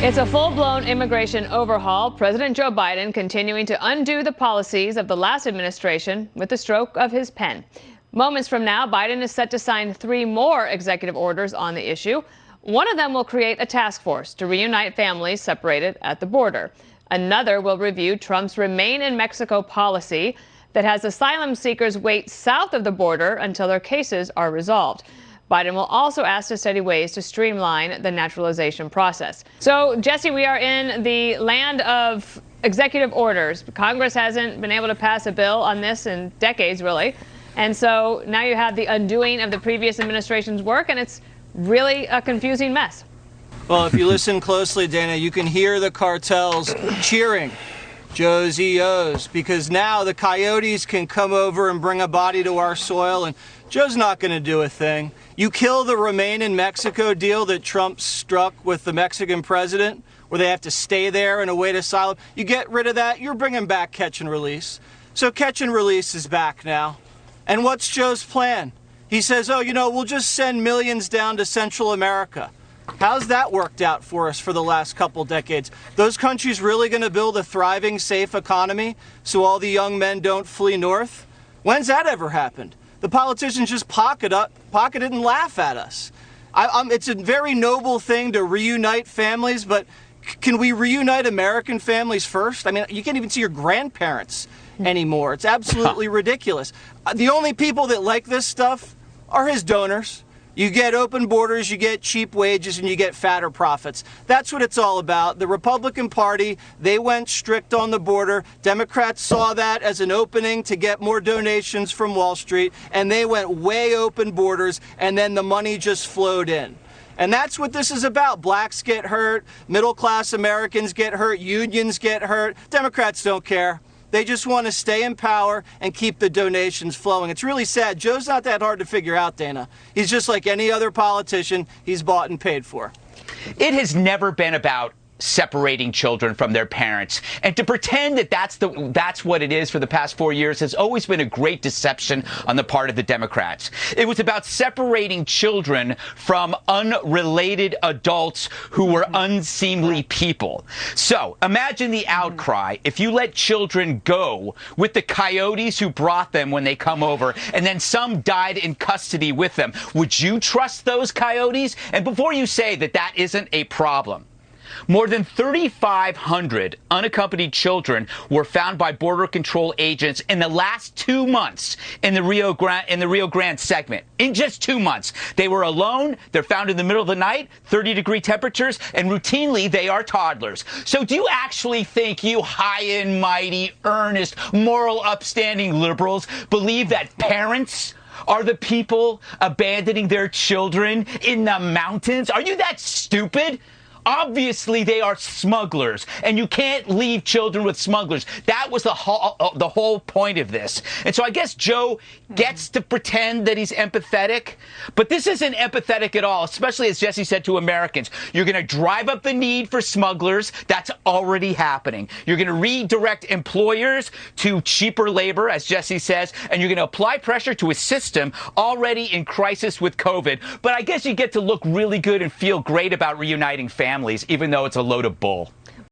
It's a full-blown immigration overhaul. President Joe Biden continuing to undo the policies of the last administration with the stroke of his pen. Moments from now, Biden is set to sign 3 more executive orders on the issue. One of them will create a task force to reunite families separated at the border. Another will review Trump's Remain in Mexico policy that has asylum seekers wait south of the border until their cases are resolved. Biden will also ask to study ways to streamline the naturalization process. So, Jesse, we are in the land of executive orders. Congress hasn't been able to pass a bill on this in decades, really. And so now you have the undoing of the previous administration's work, and it's really a confusing mess. Well, if you listen closely, Dana, you can hear the cartels cheering Joe's EOs, because now the coyotes can come over and bring a body to our soil, and Joe's not going to do a thing. You kill the Remain in Mexico deal that Trump struck with the Mexican president, where they have to stay there and await asylum. You get rid of that, you're bringing back catch and release. So catch and release is back now. And what's Joe's plan? He says, oh, we'll just send millions down to Central America. How's that worked out for us for the last couple decades? Those countries really going to build a thriving, safe economy so all the young men don't flee north? When's that ever happened? The politicians just pocket it and laugh at us. It's a very noble thing to reunite families, but can we reunite American families first? I mean, you can't even see your grandparents anymore. It's absolutely ridiculous. The only people that like this stuff are his donors. You get open borders, you get cheap wages, and you get fatter profits. That's what it's all about. The Republican Party, they went strict on the border. Democrats saw that as an opening to get more donations from Wall Street, and they went way open borders, and then the money just flowed in. And that's what this is about. Blacks get hurt, middle-class Americans get hurt, unions get hurt. Democrats don't care. They just want to stay in power and keep the donations flowing. It's really sad. Joe's not that hard to figure out, Dana. He's just like any other politician. He's bought and paid for. It has never been about separating children from their parents. And to pretend that that's what it is for the past 4 years has always been a great deception on the part of the Democrats. It was about separating children from unrelated adults who were unseemly people. So imagine the outcry if you let children go with the coyotes who brought them when they come over, and then some died in custody with them. Would you trust those coyotes? And before you say that that isn't a problem, more than 3,500 unaccompanied children were found by Border Control agents in the last 2 months in the Rio Grande segment. In just 2 months. They were alone, they're found in the middle of the night, 30-degree temperatures, and routinely they are toddlers. So do you actually think you high and mighty, earnest, moral, upstanding liberals believe that parents are the people abandoning their children in the mountains? Are you that stupid? Obviously, they are smugglers, and you can't leave children with smugglers. That was the whole point of this. And so I guess Joe gets to pretend that he's empathetic, but this isn't empathetic at all, especially, as Jesse said, to Americans. You're going to drive up the need for smugglers. That's already happening. You're going to redirect employers to cheaper labor, as Jesse says, and you're going to apply pressure to a system already in crisis with COVID. But I guess you get to look really good and feel great about reuniting families, even though it's a load of bull.